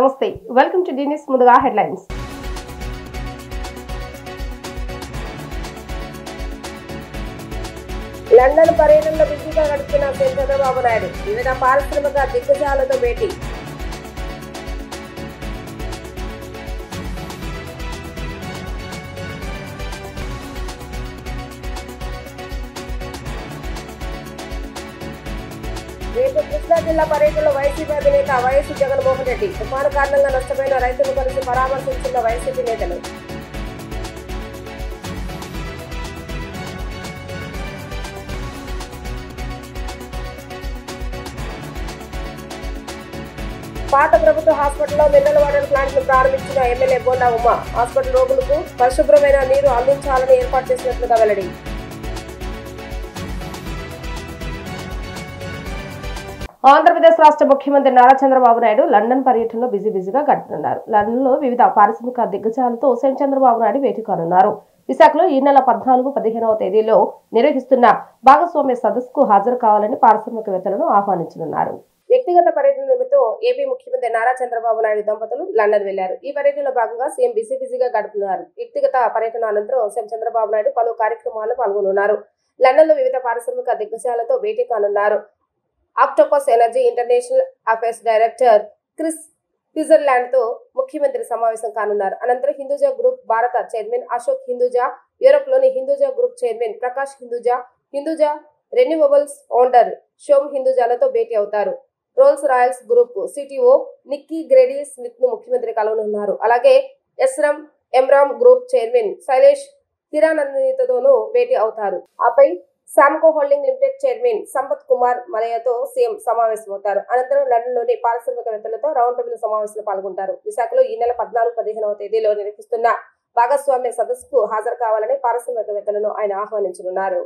నమస్తే welcome to D news ముందుగా headlines London పర్యటనలో బిజీగా గడుపుతున్న సీఎం చంద్రబాబు నాయుడు వివిధ పారిశ్రామిక దిగ్గజాలతో భేటీ. రేపు కృష్ణా జిల్లా పర్యటనలో వైసీపీ అధినేత వైఎస్ జగన్మోహన్ రెడ్డి. తుఫాను కారణంగా నష్టపోయిన రైతులను కలిసి పరామర్శించిన వైసీపీ నేతలు. పాత ప్రభుత్వ హాస్పిటల్లో మినరల్ వాటర్ ప్లాంట్ ను ప్రారంభించిన ఎమ్మెల్యే బోండా ఉమ. హాస్పిటల్ రోగులకు పరిశుభ్రమైన నీరు అందించాలని ఏర్పాటు చేసినట్లుగా వెల్లడి. ఆంధ్రప్రదేశ్ రాష్ట్ర ముఖ్యమంత్రి నారా చంద్రబాబు నాయుడు లండన్ పర్యటనలో బిజీగా గడుపుతున్నారు. లండన్ లో వివిధ పారిశ్రామిక దిగ్గజాలతో సీఎం చంద్రబాబు నాయుడు భేటీ కానున్నారు. విశాఖలో ఈ నెల 14, 15వ తేదీలో నిర్వహిస్తున్న భాగస్వామ్య సదస్సుకు హాజరు కావాలని పారిశ్రామికవేత్తలను ఆహ్వానించనున్నారు. వ్యక్తిగత పర్యటన నిమిత్తం ఏపీ ముఖ్యమంత్రి నారా చంద్రబాబు నాయుడు దంపతులు లండన్ వెళ్లారు. ఈ పర్యటనలో భాగంగా సీఎం బిజీగా గడుపుతున్నారు. వ్యక్తిగత పర్యటన అనంతరం సీఎం చంద్రబాబు నాయుడు పలు కార్యక్రమాల్లో పాల్గొనున్నారు. లండన్ లో వివిధ పారిశ్రామిక దిగ్గజాలతో భేటీ కానున్నారు. Octopus energy international affairs director Chris Switzerland తో ముఖ్యమంత్రి సమావేశం కానున్నారు. అనంతరం హిందూజా గ్రూప్ భారత చైర్మన్ అశోక్ హిందూజా, యూరోప్ లోని Hinduja group chairman Prakash Hinduja, Hinduja renewables owner Shom హిందూజాలతో భేటీ అవుతారు. Rolls Royce group CTO Nikki Grady Smith ను ముఖ్యమంత్రి కలవనున్నారు. అలాగే ఎమ్రామ్ గ్రూప్ చైర్మన్ శైలేష్ హిరానందితోనూ భేటీ అవుతారు. ఆపై Sanco holding limited chairman Sampath Kumar మలయతో సీఎం సమావేశమవుతారు. అనంతరం లండన్ లోని పారిశ్రామికవేత్తలతో రౌండ్ టేబుల్ సమావేశంలో పాల్గొంటారు. విశాఖలో ఈ నెల 14, 15వ తేదీలో నిర్వహిస్తున్న భాగస్వామ్య సదస్సుకు హాజరు కావాలని పారిశ్రామికవేత్తలను ఆయన ఆహ్వానించనున్నారు.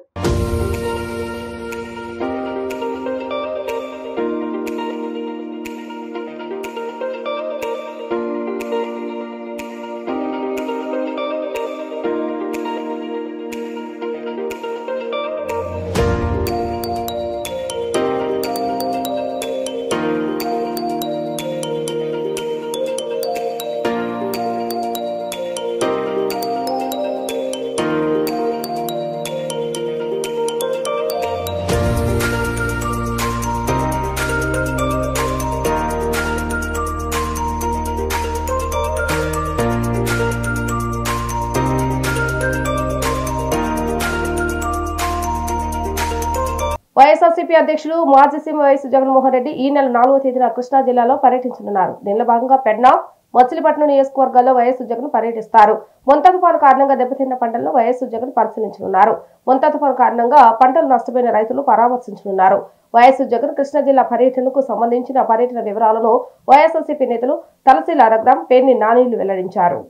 వైఎస్ఆర్సీపీ అధ్యక్షులు మాజీ సీఎం వైఎస్ జగన్మోహన్ రెడ్డి ఈ నెల 4వ తేదీన కృష్ణా జిల్లాలో పర్యటించనున్నారు. దీనిలో భాగంగా పెడ్నా, మచిలీపట్నం నియోజకవర్గాల్లో వైఎస్ జగన్ పర్యటిస్తారు. మొంతా తుఫాను కారణంగా దెబ్బతిన్న పంటలను వైఎస్ జగన్ పరిశీలించనున్నారు. మొంతా తుఫాను కారణంగా పంటలు నష్టపోయిన రైతులు పరామర్శించనున్నారు. వైఎస్ జగన్ కృష్ణా జిల్లా పర్యటనకు సంబంధించిన పర్యటన వివరాలను వైఎస్ఆర్సీపీ నేతలు తలసీల రఘురాం, పేర్ని నానీలు వెల్లడించారు.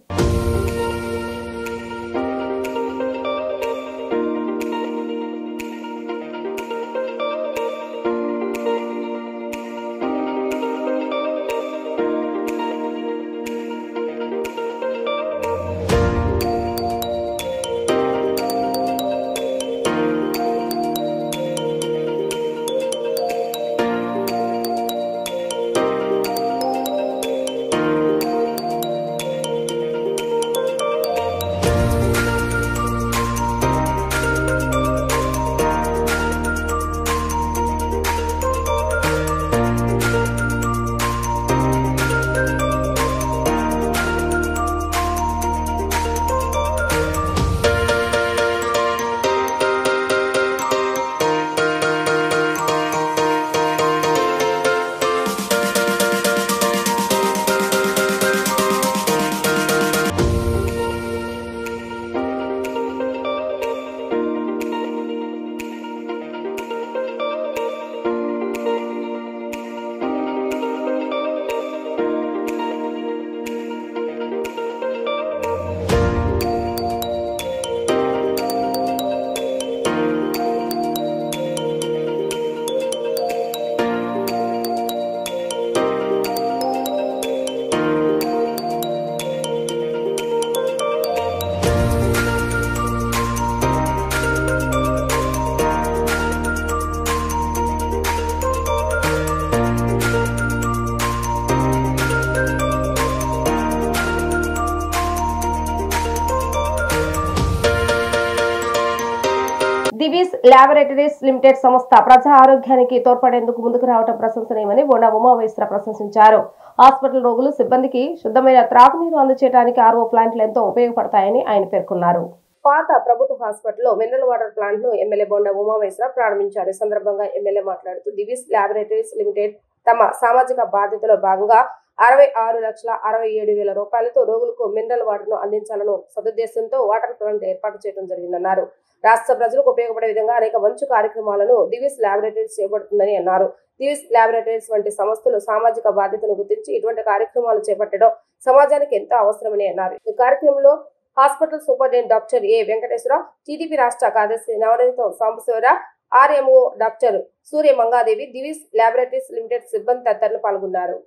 ల్యాబొరేటరీస్ లిమిటెడ్ సంస్థ ప్రజా ఆరోగ్యానికి తోడ్పడేందుకు ముందుకు రావడం ప్రశంసనీయమని బోండా ఉమామహేశ్వర ప్రశంసించారు. హాస్పిటల్ రోగులు సిబ్బందికి శుద్ధమైన త్రాగునీరు అందజేయడానికి ఆర్ఓ ప్లాంట్లు ఎంతో ఉపయోగపడతాయని ఆయన పేర్కొన్నారు. పాత ప్రభుత్వ హాస్పిటల్లో మినరల్ వాటర్ ప్లాంట్ ను ఎమ్మెల్యే బోండా ఉమామహేశ్వర ప్రారంభించారు. ఈ సందర్భంగా ఎమ్మెల్యే మాట్లాడుతూ దివిస్ ల్యాబొరేటరీస్ లిమిటెడ్ తమ సామాజిక బాధ్యతలో భాగంగా 66,67,000 రూపాయలతో రోగులకు మినరల్ వాటర్ ను అందించాలను సదుద్దేశంతో వాటర్ ప్లాంట్ ఏర్పాటు చేయడం జరిగిందన్నారు. రాష్ట్ర ప్రజలకు ఉపయోగపడే విధంగా అనేక మంచి కార్యక్రమాలను దివిస్ ల్యాబొరేటరీస్ చేపడుతుందని అన్నారు. దివిస్ ల్యాబొరేటరీస్ వంటి సంస్థలు సామాజిక బాధ్యతను గుర్తించి ఇటువంటి కార్యక్రమాలు చేపట్టడం సమాజానికి ఎంతో అవసరమని అన్నారు. ఈ కార్యక్రమంలో హాస్పిటల్ సూపరింటెండెంట్ డాక్టర్ ఏ వెంకటేశ్వర, టీడీపీ రాష్ట్ర కార్యదర్శి నవనీత సాంబశివరావు, ఆర్ఎంఓ డాక్టర్ సూర్య మంగాదేవి, దివిస్ ల్యాబొరేటరీస్ లిమిటెడ్ సిబ్బంది తదితరులు పాల్గొన్నారు.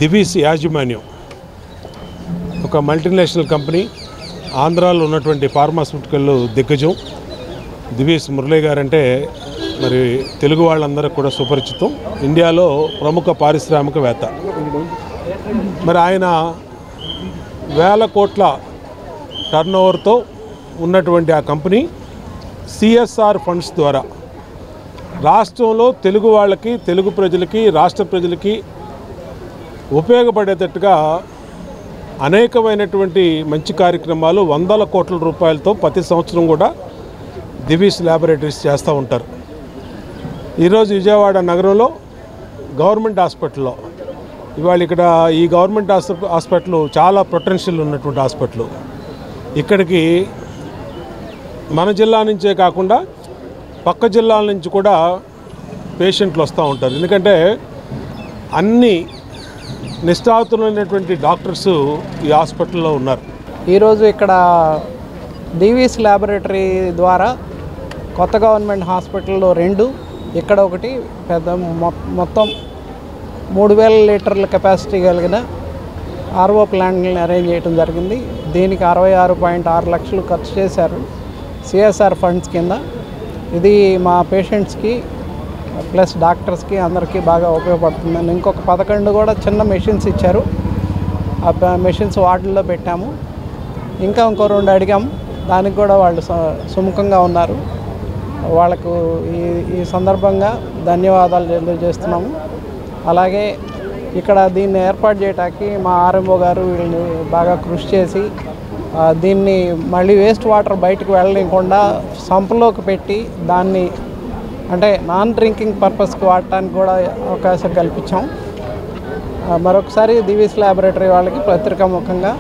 దివిస్ యాజమాన్యం ఒక మల్టీనేషనల్ కంపెనీ, ఆంధ్రాలో ఉన్నటువంటి ఫార్మాస్యూటికల్ దిగ్గజం. దివిస్ మురళీ గారంటే మరి తెలుగు వాళ్ళందరికీ కూడా సుపరిచితం. ఇండియాలో ప్రముఖ పారిశ్రామికవేత్త. మరి ఆయన వేల కోట్ల టర్నోవర్తో ఉన్నటువంటి ఆ కంపెనీ సిఎస్ఆర్ ఫండ్స్ ద్వారా రాష్ట్రంలో తెలుగు వాళ్ళకి, తెలుగు ప్రజలకి, రాష్ట్ర ప్రజలకి ఉపయోగపడేటట్టుగా అనేకమైనటువంటి మంచి కార్యక్రమాలు వందల కోట్ల రూపాయలతో ప్రతి సంవత్సరం కూడా దివిస్ ల్యాబొరేటరీస్ చేస్తూ ఉంటారు. ఈరోజు విజయవాడ నగరంలో గవర్నమెంట్ హాస్పిటల్లో ఇవాళ ఇక్కడ ఈ గవర్నమెంట్ హాస్పిటల్ చాలా పొటెన్షియల్ ఉన్నటువంటి హాస్పిటల్. ఇక్కడికి మన జిల్లా నుంచే కాకుండా పక్క జిల్లాల నుంచి కూడా పేషెంట్లు వస్తూ ఉంటారు. ఎందుకంటే అన్ని నిష్ణాతులైనటువంటి డాక్టర్స్ ఈ హాస్పిటల్లో ఉన్నారు. ఈరోజు ఇక్కడ దివిస్ ల్యాబొరేటరీ ద్వారా కొత్త గవర్నమెంట్ హాస్పిటల్లో 2, ఇక్కడ ఒకటి పెద్ద మొత్తం 3,000 లీటర్ల కెపాసిటీ కలిగిన ఆర్ఓ ప్లాంట్ని అరేంజ్ చేయడం జరిగింది. దీనికి 66.6 లక్షలు ఖర్చు చేశారు సిఎస్ఆర్ ఫండ్స్ కింద. ఇది మా పేషెంట్స్కి ప్లస్ డాక్టర్స్కి అందరికీ బాగా ఉపయోగపడుతుందని ఇంకొక 11 కూడా చిన్న మెషిన్స్ ఇచ్చారు. ఆ మెషిన్స్ వార్డుల్లో పెట్టాము. ఇంకా ఇంకో 2 అడిగాము, దానికి కూడా వాళ్ళు సుముఖంగా ఉన్నారు. వాళ్ళకు ఈ సందర్భంగా ధన్యవాదాలు తెలియజేస్తున్నాము. అలాగే ఇక్కడ దీన్ని ఏర్పాటు చేయడానికి మా ఆర్ఎంఓ గారు వీళ్ళని బాగా కృషి చేసి దీన్ని మళ్ళీ వేస్ట్ వాటర్ బయటకు వెళ్ళకుండా సంపులోకి పెట్టి దాన్ని అంటే నాన్ డ్రింకింగ్ పర్పస్కి వాడటానికి కూడా అవకాశం కల్పించాం. మరొకసారి దివిస్ ల్యాబొరేటరీ వాళ్ళకి పత్రికాముఖంగా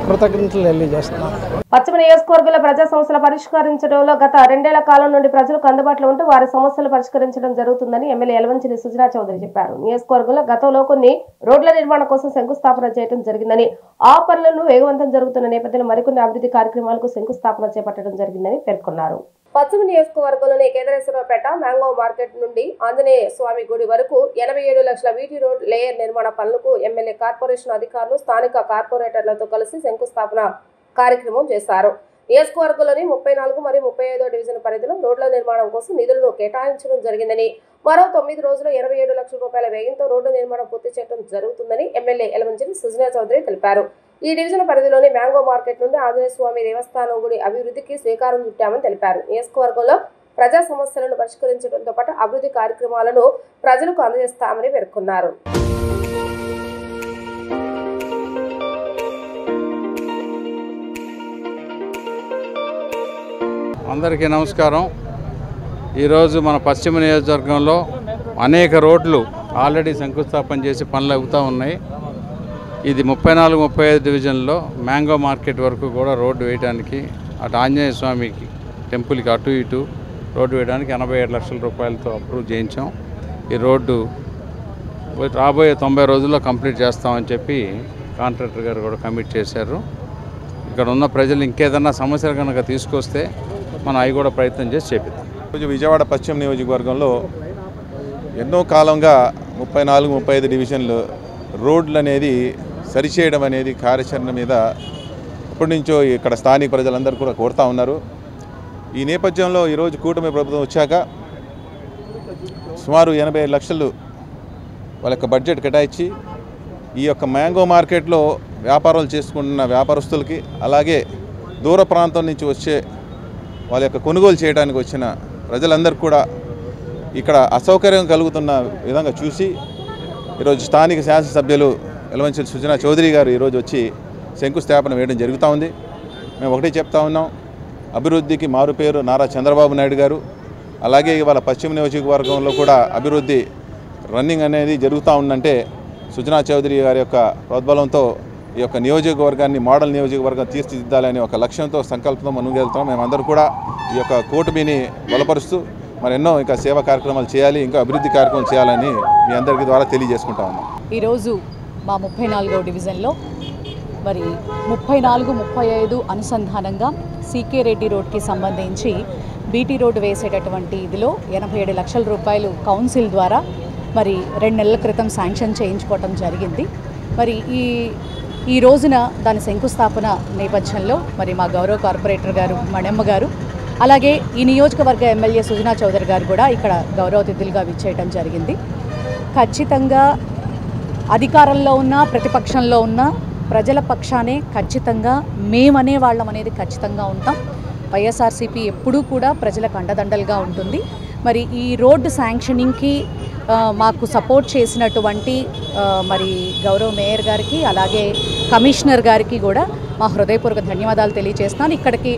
కృతజ్ఞతలు తెలియజేస్తున్నాం. పశ్చిమ నియోజకవర్గంలో ప్రజా సమస్యలు పరిష్కరించడంలో గత 2 ఏళ్ల కాలం నుండి ప్రజలకు అందుబాటులో ఉంటూ వారి సమస్యలు పరిష్కరించడం జరుగుతుందని ఎమ్మెల్యే యలమంచిలి సుజనా చౌదరి చెప్పారు. నియోజకవర్గంలో గతంలో కొన్ని రోడ్ల నిర్మాణం కోసం శంకుస్థాపన చేయడం జరిగిందని, ఆ పనులను వేగవంతం జరుగుతున్న నేపథ్యంలో మరికొన్ని అభివృద్ధి కార్యక్రమాలకు శంకుస్థాపన చేపట్టడం జరిగిందని పేర్కొన్నారు. పశ్చిమ నియోజకవర్గంలోని కేదారేశ్వరపేట మ్యాంగో మార్కెట్ నుండి ఆంజనేయ స్వామి గుడి వరకు 87 లక్షల వీటి రోడ్ లేయర్ నిర్మాణ పనులకు ఎమ్మెల్యే, కార్పొరేషన్ అధికారులు, స్థానిక కార్పొరేటర్లతో కలిసి శంకుస్థాపన కార్యక్రమం చేశారు. నియోజకవర్గంలోని 34 మరియు 35వ డివిజన్ పరిధిలో రోడ్ల నిర్మాణం కోసం నిధులను కేటాయించడం జరిగిందని, మరో 9 రోజుల్లో 27 లక్షల రూపాయల వ్యయంతో రోడ్డు నిర్మాణం పూర్తి చేయడం జరుగుతుందని ఎమ్మెల్యే యలమంచిలి సుజనా చౌదరి తెలిపారు. ఈ డివిజన్ పరిధిలోని మ్యాంగో మార్కెట్ నుండి ఆంజనేయ స్వామి దేవస్థానం గుడి అభివృద్ధికి శ్రీకారం చుట్టామని తెలిపారు. నియోజకవర్గంలో ప్రజా సమస్యలను పరిష్కరించడంతో పాటు అభివృద్ధి కార్యక్రమాలను ప్రజలకు అందజేస్తామని పేర్కొన్నారు. అందరికీ నమస్కారం. ఈరోజు మన పశ్చిమ నియోజకవర్గంలో అనేక రోడ్లు ఆల్రెడీ శంకుస్థాపన చేసి పనులు అవుతూ ఉన్నాయి. ఇది 34, 35 డివిజన్లో మ్యాంగో మార్కెట్ వరకు కూడా రోడ్డు వేయడానికి, అటు ఆంజనేయ స్వామికి టెంపుల్కి అటు ఇటు రోడ్డు వేయడానికి 87 లక్షల రూపాయలతో అప్రూవ్ చేయించాం. ఈ రోడ్డు రాబోయే 90 రోజుల్లో కంప్లీట్ చేస్తామని చెప్పి కాంట్రాక్టర్ గారు కూడా కమిట్ చేశారు. ఇక్కడ ఉన్న ప్రజలు ఇంకేదన్నా సమస్యలు కనుక తీసుకొస్తే మనం అవి కూడా ప్రయత్నం చేసి చేపిద్దాం. ఈరోజు విజయవాడ పశ్చిమ నియోజకవర్గంలో ఎన్నో కాలంగా 34-35 డివిజన్లు రోడ్లు అనేది సరిచేయడం అనేది కార్యాచరణ మీద ఎప్పటి నుంచో ఇక్కడ స్థానిక ప్రజలందరూ కూడా కోరుతూ ఉన్నారు. ఈ నేపథ్యంలో ఈరోజు కూటమి ప్రభుత్వం వచ్చాక సుమారు 85 లక్షలు వాళ్ళ యొక్క బడ్జెట్ కేటాయించి ఈ యొక్క మ్యాంగో మార్కెట్లో వ్యాపారాలు చేసుకుంటున్న వ్యాపారస్తులకి, అలాగే దూర ప్రాంతం నుంచి వచ్చే వాళ్ళ యొక్క కొనుగోలు చేయడానికి వచ్చిన ప్రజలందరూ కూడా ఇక్కడ అసౌకర్యం కలుగుతున్న విధంగా చూసి ఈరోజు స్థానిక శాసనసభ్యులు ఎలవంచల సుజనా చౌదరి గారు ఈరోజు వచ్చి శంకుస్థాపన వేయడం జరుగుతూ ఉంది. మేము ఒకటే చెప్తా ఉన్నాం, అభివృద్ధికి మారుపేరు నారా చంద్రబాబు నాయుడు గారు. అలాగే ఇవాళ పశ్చిమ నియోజకవర్గంలో కూడా అభివృద్ధి రన్నింగ్ అనేది జరుగుతూ ఉందంటే సుజనా చౌదరి గారి యొక్క ప్రోద్బలంతో ఈ యొక్క నియోజకవర్గాన్ని మోడల్ నియోజకవర్గం తీర్చిదిద్దాలనే ఒక లక్ష్యంతో సంకల్పంతో ముందుకెళ్తాం. మేమందరూ కూడా ఈ యొక్క కూటమిని బలపరుస్తూ ఎన్నో ఇంకా సేవా కార్యక్రమాలు చేయాలి, ఇంకా అభివృద్ధి కార్యక్రమాలు చేయాలని మీ అందరికీ ద్వారా తెలియజేసుకుంటా ఉన్నాం. ఈరోజు మా 34వ డివిజన్లో మరి 34-35 అనుసంధానంగా సీకే రెడ్డి రోడ్కి సంబంధించి బీటీ రోడ్డు వేసేటటువంటి ఇదిలో 87 లక్షల రూపాయలు కౌన్సిల్ ద్వారా మరి 2 నెలల క్రితం శాంక్షన్ చేయించుకోవటం జరిగింది. మరి ఈ రోజున దాని శంకుస్థాపన నేపథ్యంలో మరి మా గౌరవ కార్పొరేటర్ గారు మణెమ్మ గారు, అలాగే ఈ నియోజకవర్గ ఎమ్మెల్యే సుజనా చౌదరి గారు కూడా ఇక్కడ గౌరవ అతిథులుగా విచ్చేయటం జరిగింది. ఖచ్చితంగా అధికారంలో ఉన్న ప్రతిపక్షంలో ఉన్న ప్రజల పక్షానే ఖచ్చితంగా మేమనే వాళ్ళం అనేది ఖచ్చితంగా ఉంటాం. వైఎస్ఆర్సీపీ ఎప్పుడూ కూడా ప్రజలకు అండదండలుగా ఉంటుంది. మరి ఈ రోడ్డు శాంక్షనింగ్కి మాకు సపోర్ట్ చేసినటువంటి మరి గౌరవ మేయర్ గారికి, అలాగే కమిషనర్ గారికి కూడా మా హృదయపూర్వక ధన్యవాదాలు తెలియజేస్తున్నాను. ఇక్కడికి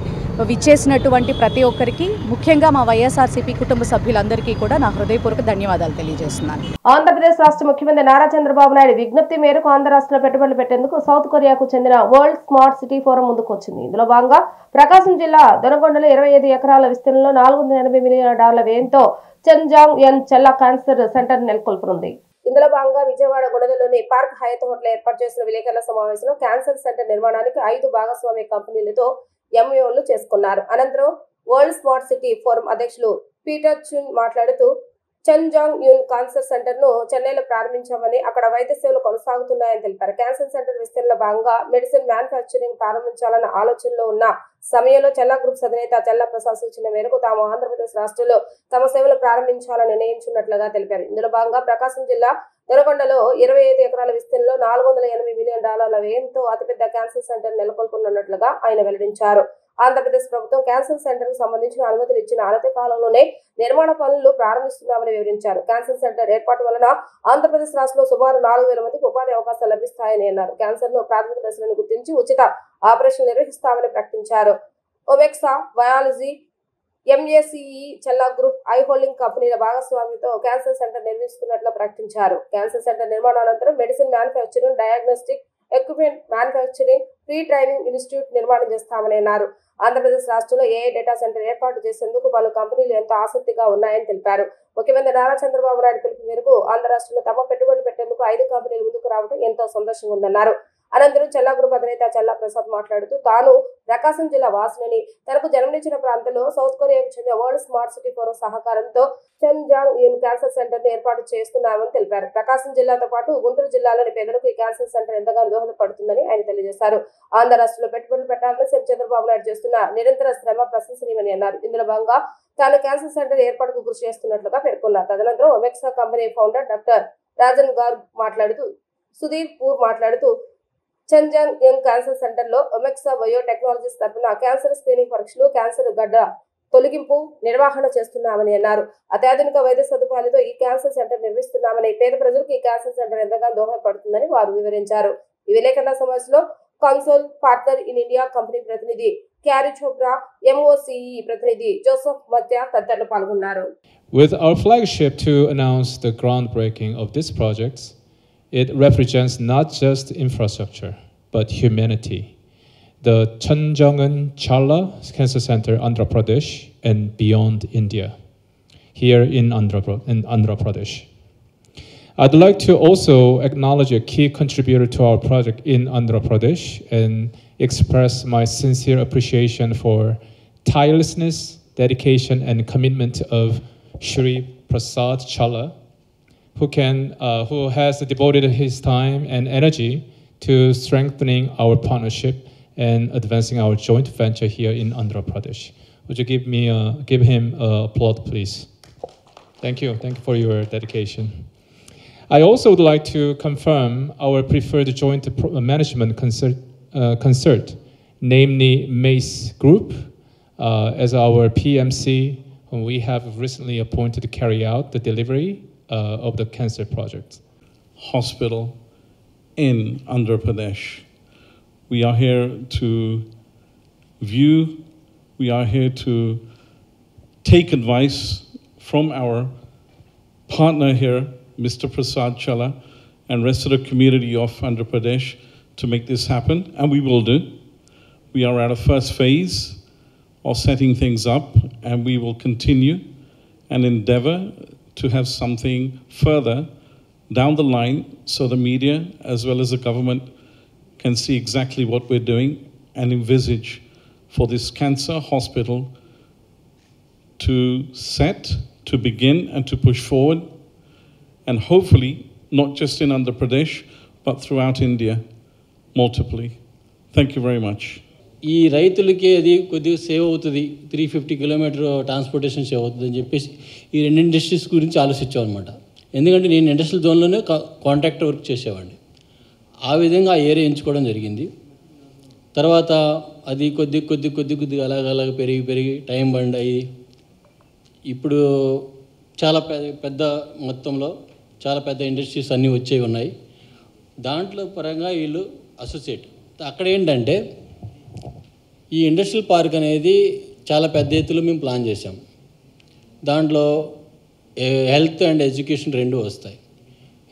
విచ్చేసినటువంటి ప్రతి ఒక్కరికి, ముఖ్యంగా మా వైఎస్ఆర్సీపీ కుటుంబ సభ్యులందరికీ కూడా నా హృదయపూర్వక ధన్యవాదాలు తెలియజేస్తున్నాను. ఆంధ్రప్రదేశ్ రాష్ట్ర ముఖ్యమంత్రి నారా చంద్రబాబు నాయుడు విజ్ఞప్తి మేరకు ఆంధ్ర రాష్ట్రంలో పెట్టుబడులు పెట్టేందుకు సౌత్ కొరియాకు చెందిన వరల్డ్ స్మార్ట్ సిటీ ఫోరం ముందుకు వచ్చింది. ఇందులో భాగంగా ప్రకాశం జిల్లా దొనకొండలో 25 ఎకరాల విస్తీర్ణంలో $480 మిలియన్ వ్యయంతో చెన్జాంగ్ ఎన్ చెల్లా క్యాన్సర్ సెంటర్ నెలకొల్పనుంది. ఇందులో భాగంగా విజయవాడ గుణదలోని పార్క్ హయత్ హోటల్ ఏర్పాటు చేసిన విలేకరుల సమావేశంలో క్యాన్సర్ సెంటర్ నిర్మాణానికి 5 భాగస్వామ్య కంపెనీలతో ఎంఓయూలు చేసుకున్నారు. అనంతరం వరల్డ్ స్మార్ట్ సిటీ ఫోరం అధ్యక్షులు పీటర్ చున్ మాట్లాడుతూ చెన్జాంగ్ యూన్ క్యాన్సర్ సెంటర్ ను చెన్నైలో ప్రారంభించామని, అక్కడ వైద్య సేవలు కొనసాగుతున్నాయని తెలిపారు. క్యాన్సర్ సెంటర్ విస్తరణలో భాగంగా మెడిసిన్ మ్యానుఫ్యాక్చరింగ్ ప్రారంభించాలన్న ఆలోచనలో ఉన్న సమయంలో చెల్లా గ్రూప్స్ అధినేత చెల్లా ప్రసాద్ సూచన మేరకు తాము ఆంధ్రప్రదేశ్ రాష్ట్రంలో తమ సేవలు ప్రారంభించాలని నిర్ణయించున్నట్లుగా తెలిపారు. ఇందులో భాగంగా ప్రకాశం జిల్లా దొనకొండలో 25 ఎకరాల విస్తీర్ణంలో $480 మిలియన్ వ్యయంతో అతిపెద్ద క్యాన్సర్ సెంటర్ నెలకొల్పనున్నట్లుగా ఆయన వెల్లడించారు. ఆంధ్రప్రదేశ్ ప్రభుత్వం క్యాన్సర్ సెంటర్ కు సంబంధించిన అనుమతులు ఇచ్చిన అనతి కాలంలోనే నిర్మాణ పనులు ప్రారంభిస్తున్నామని వివరించారు. క్యాన్సర్ సెంటర్ ఏర్పాటు వలన ఆంధ్రప్రదేశ్ రాష్ట్రంలో సుమారు 4,000 మందికి ఉపాధి అవకాశాలు లభిస్తాయని అన్నారు. క్యాన్సర్ ను ప్రాథమిక దశలను గుర్తించి ఉచిత ఆపరేషన్ నిర్వహిస్తామని ప్రకటించారు. Omexa biology, MACE, Chella group, I holding కంపెనీల భాగస్వామ్యంతో క్యాన్సర్ సెంటర్ నిర్మిస్తున్నట్లు ప్రకటించారు. క్యాన్సర్ సెంటర్ నిర్మాణానంతరం medicine manufacturing, diagnostic equipment manufacturing, pre training institute నిర్మాణం చేస్తామని అన్నారు. ఆంధ్రప్రదేశ్ రాష్ట్రంలో ఏఐ డేటా సెంటర్ ఏర్పాటు చేసేందుకు పలు కంపెనీలు ఎంతో ఆసక్తిగా ఉన్నాయని తెలిపారు. ముఖ్యమంత్రి నారా చంద్రబాబు నాయుడు పిలుపు మేరకు ఆంధ్ర రాష్ట్రంలో తమ పెట్టుబడులు పెట్టేందుకు 5 కంపెనీలు ముందుకు రావడం ఎంతో సంతోషంగా ఉందన్నారు. అనంతరం చెల్లా గ్రూప్ అధినేత చెల్లా ప్రసాద్ మాట్లాడుతూ తాను ప్రకాశం జిల్లా వాసునని, తనకు జన్మనిచ్చిన ప్రాంతంలో సౌత్ కొరియాకు చెందిన వరల్డ్ స్మార్ట్ సిటీ ఫోరం సహకారంతో చెన్జాంగ్ యూన్ క్యాన్సర్ సెంటర్ ను ఏర్పాటు చేస్తున్నామని తెలిపారు. ప్రకాశం జిల్లాతో పాటు గుంటూరు జిల్లాలోని పేదలకు ఈ క్యాన్సర్ సెంటర్ ఎంతగానో దోహదపడుతుందని ఆయన తెలియజేశారు. ఆంధ్ర రాష్ట్రంలో పెట్టుబడులు పెట్టాలని సీఎం చంద్రబాబు నాయుడు చేస్తున్న నిరంతర శ్రమ ప్రశంసనీయమని అన్నారు. ఇందులో భాగంగా తాను క్యాన్సర్ సెంటర్ ఏర్పాటుకు కృషి చేస్తున్నట్లుగా పేర్కొన్నారు. తదనంతరం ఒమెక్సా కంపెనీ ఫౌండర్ డాక్టర్ రాజన్ గారు మాట్లాడుతూ, సుధీర్ పూర్ మాట్లాడుతూ చెన్జాంగ్ యంగ్ క్యాన్సర్ సెంటర్ లో ఒమెక్సా బయోటెక్నాలజీస్ తరఫున క్యాన్సర్ స్క్రీనింగ్ పరీక్షలు, క్యాన్సర్ గడ్డ తొలగింపు నిర్వహణ చేస్తున్నామని అన్నారు. అత్యాధునిక వైద్య సదుపాయాలతో ఈ క్యాన్సర్ సెంటర్ నిర్మిస్తున్నామని, పేద ప్రజలకు ఈ క్యాన్సర్ సెంటర్ ఎంతగానో దోహదపడుతుందని వారు వివరించారు. ఈ విలేకరుల సమావేశంలో console partner in India company ప్రతినిధి క్యారీ చోప్రా, ఎంఓసిఈ ప్రతినిధి జోసెఫ్ మధ్య తదితరులు పాల్గొన్నారు. With our flagship to announce the groundbreaking of this project, it represents not just infrastructure, but humanity. The Chanjangan Challa Cancer Center, Andhra Pradesh, and beyond India, here in Andhra Pradesh. I'd like to also acknowledge a key contributor to our project in Andhra Pradesh and express my sincere appreciation for tirelessness, dedication and commitment of Shri Prasad Challa, who has devoted his time and energy to strengthening our partnership and advancing our joint venture here in Andhra Pradesh. Would you give him applause, please? Thank you. Thank you for your dedication. I also would like to confirm our preferred joint management concert, namely MACE Group, as our PMC, whom we have recently appointed to carry out the delivery of the cancer project. Hospital in Andhra Pradesh. We are here to view, we are here to take advice from our partner here, Mr. Prasad Challa, and rest of the community of Andhra Pradesh to make this happen, and we will do. We are at a first phase of setting things up, and we will continue and endeavor to have something further down the line so the media as well as the government can see exactly what we're doing and envisage for this cancer hospital to set, to begin and to push forward, and hopefully not just in Andhra Pradesh but throughout India multiply. Thank you very much. ఈ రైతులకి అది కొద్దిగా save అవుతుంది, 350 kilometre transportation save అవుతుంది అని చెప్పేసి ఈ రెండు ఇండస్ట్రీస్ గురించి ఆలోచించామన్నమాట. ఎందుకంటే నేను ఇండస్ట్రియల్ జోన్లోనే కాంట్రాక్టర్ వర్క్ చేసేవాడిని. ఆ విధంగా ఆ ఏరియా ఎంచుకోవడం జరిగింది. తర్వాత అది కొద్దిగా అలాగ పెరిగి టైం బండ్ అయ్యి ఇప్పుడు చాలా పెద్ద మొత్తంలో చాలా పెద్ద ఇండస్ట్రీస్ అన్నీ వచ్చేవి ఉన్నాయి. దాంట్లో పరంగా వీళ్ళు అసోసియేట్. అక్కడ ఏంటంటే ఈ ఇండస్ట్రియల్ పార్క్ అనేది చాలా పెద్ద ఎత్తులో మేము ప్లాన్ చేసాం. దాంట్లో హెల్త్ అండ్ ఎడ్యుకేషన్ రెండు వస్తాయి.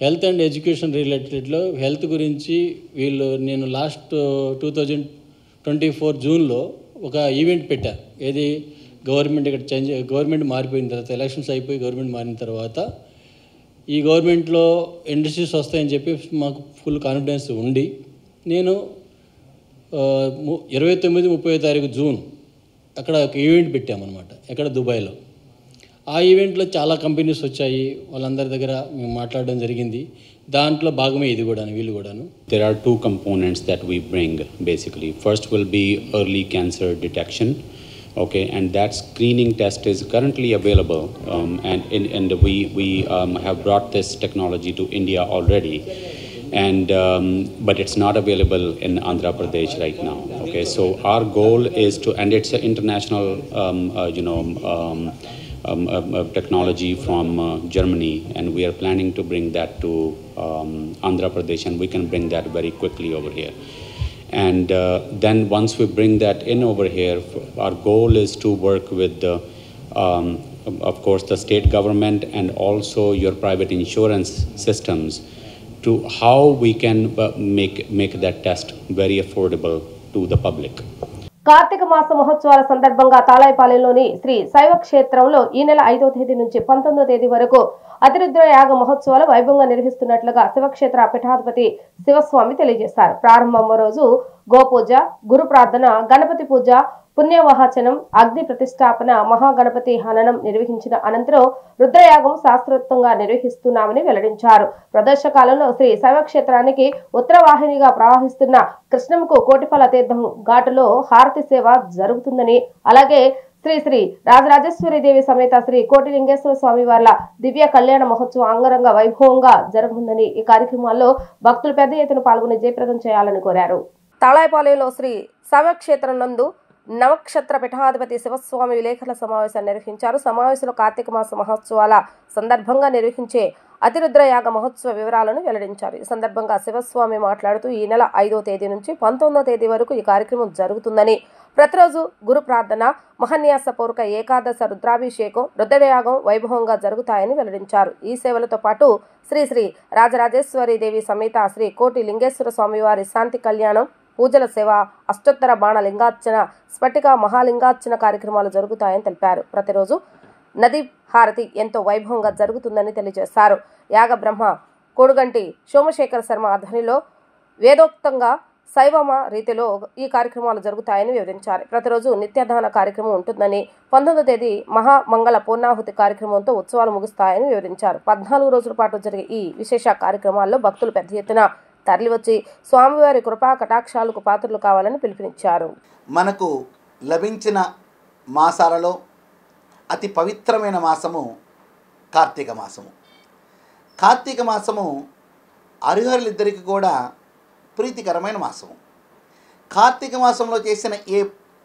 హెల్త్ అండ్ ఎడ్యుకేషన్ రిలేటెడ్లో హెల్త్ గురించి నేను లాస్ట్ 2024 జూన్లో ఒక ఈవెంట్ పెట్టాను. ఏది గవర్నమెంట్ ఇక్కడ గవర్నమెంట్ మారిపోయిన తర్వాత, ఎలక్షన్స్ అయిపోయి గవర్నమెంట్ మారిన తర్వాత ఈ గవర్నమెంట్లో ఇండస్ట్రీస్ వస్తాయని చెప్పి మాకు ఫుల్ కాన్ఫిడెన్స్ ఉండి నేను 29-30 తారీఖు జూన్ అక్కడ ఒక ఈవెంట్ పెట్టామన్నమాట, ఎక్కడ దుబాయ్లో. ఆ ఈవెంట్లో చాలా కంపెనీస్ వచ్చాయి, వాళ్ళందరి దగ్గర మేము మాట్లాడడం జరిగింది. దాంట్లో భాగమే ఇది కూడాను, వీళ్ళు కూడాను. There are two components that we bring basically. First will be early cancer detection. Okay, and that screening test is currently available, and we have brought this technology to India already, and but it's not available in Andhra Pradesh right now. Okay, so our goal is to, and it's an international technology from Germany, and we are planning to bring that to Andhra Pradesh, and we can bring that very quickly over here. And then once we bring that in over here, our goal is to work with the, of course, the state government and also your private insurance systems to how we can make that test very affordable to the public. Karthika మాస మహోత్సవాల సందర్భంగా తాళాయిపాలెంలోని శ్రీ శైవ క్షేత్రంలో ఈ నెల 5వ తేదీ నుంచి 19వ తేదీ వరకు అతిరుద్ర యాగ మహోత్సవాలు వైభవంగా నిర్వహిస్తున్నట్లుగా శివక్షేత్ర పీఠాధిపతి శివస్వామి తెలియజేశారు. ప్రారంభం రోజు గోపూజ, గురు ప్రార్థన, గణపతి పూజ, పుణ్యవాహచనం, అగ్ని ప్రతిష్టాపన, మహాగణపతి హననం నిర్వహించిన అనంతరం రుద్రయాగం శాస్త్రోక్తంగా నిర్వహిస్తున్నామని వెల్లడించారు. ప్రదోష కాలంలో శ్రీ శైవక్షేత్రానికి ఉత్తరవాహినిగా ప్రవహిస్తున్న కృష్ణంకు కోటిఫల తీర్థం ఘాటులో హారతి సేవ జరుగుతుందని, అలాగే శ్రీ శ్రీ రాజరాజేశ్వరి దేవి సమేత శ్రీ కోటిలింగేశ్వర స్వామి వార్ల దివ్య కళ్యాణ మహోత్సవం అంగరంగ వైభవంగా జరగనుందని, ఈ కార్యక్రమాల్లో భక్తులు పెద్ద ఎత్తున పాల్గొని జయప్రదం చేయాలని కోరారు. తాళాయిపాలెంలో శ్రీ శైవక్షేత్రం నందు నవక్షత్ర పీఠాధిపతి శివస్వామి విలేకరుల సమావేశాన్ని నిర్వహించారు. సమావేశంలో కార్తీక మాస మహోత్సవాల సందర్భంగా నిర్వహించే అతిరుద్ర యాగ మహోత్సవ వివరాలను వెల్లడించారు. ఈ సందర్భంగా శివస్వామి మాట్లాడుతూ ఈ నెల 5వ తేదీ నుంచి 19వ తేదీ వరకు ఈ కార్యక్రమం జరుగుతుందని, ప్రతిరోజు గురు ప్రార్థన, మహాన్యాసపూర్వక ఏకాదశ రుద్రాభిషేకం, రుద్రయాగం వైభవంగా జరుగుతాయని వెల్లడించారు. ఈ సేవలతో పాటు శ్రీ శ్రీ రాజరాజేశ్వరి దేవి సమేత శ్రీ కోటి లింగేశ్వర స్వామి వారి శాంతి కళ్యాణం, పూజల సేవ, అష్టోత్తర బాణ లింగార్చన, స్ఫటిక మహాలింగార్చన కార్యక్రమాలు జరుగుతాయని తెలిపారు. ప్రతిరోజు నది హారతి ఎంతో వైభవంగా జరుగుతుందని తెలియజేశారు. యాగ బ్రహ్మ కోడుగంటి సోమశేఖర శర్మ ఆధ్వర్యంలో వేదోక్తంగా శైవమ రీతిలో ఈ కార్యక్రమాలు జరుగుతాయని వివరించారు. ప్రతిరోజు నిత్యదాన కార్యక్రమం ఉంటుందని, 19వ తేదీ మహామంగళ పూర్ణాహుతి కార్యక్రమంతో ఉత్సవాలు ముగుస్తాయని వివరించారు. 14 రోజుల పాటు జరిగే ఈ విశేష కార్యక్రమాల్లో భక్తులు పెద్ద ఎత్తున తరలివచ్చి స్వామివారి కృపా కటాక్షాలకు పాత్రలు కావాలని పిలుపునిచ్చారు. మనకు లభించిన మాసాలలో అతి పవిత్రమైన మాసము కార్తీక మాసము. కార్తీక మాసము హరిహరులిద్దరికి కూడా ప్రీతికరమైన మాసము. కార్తీక మాసంలో చేసిన ఏ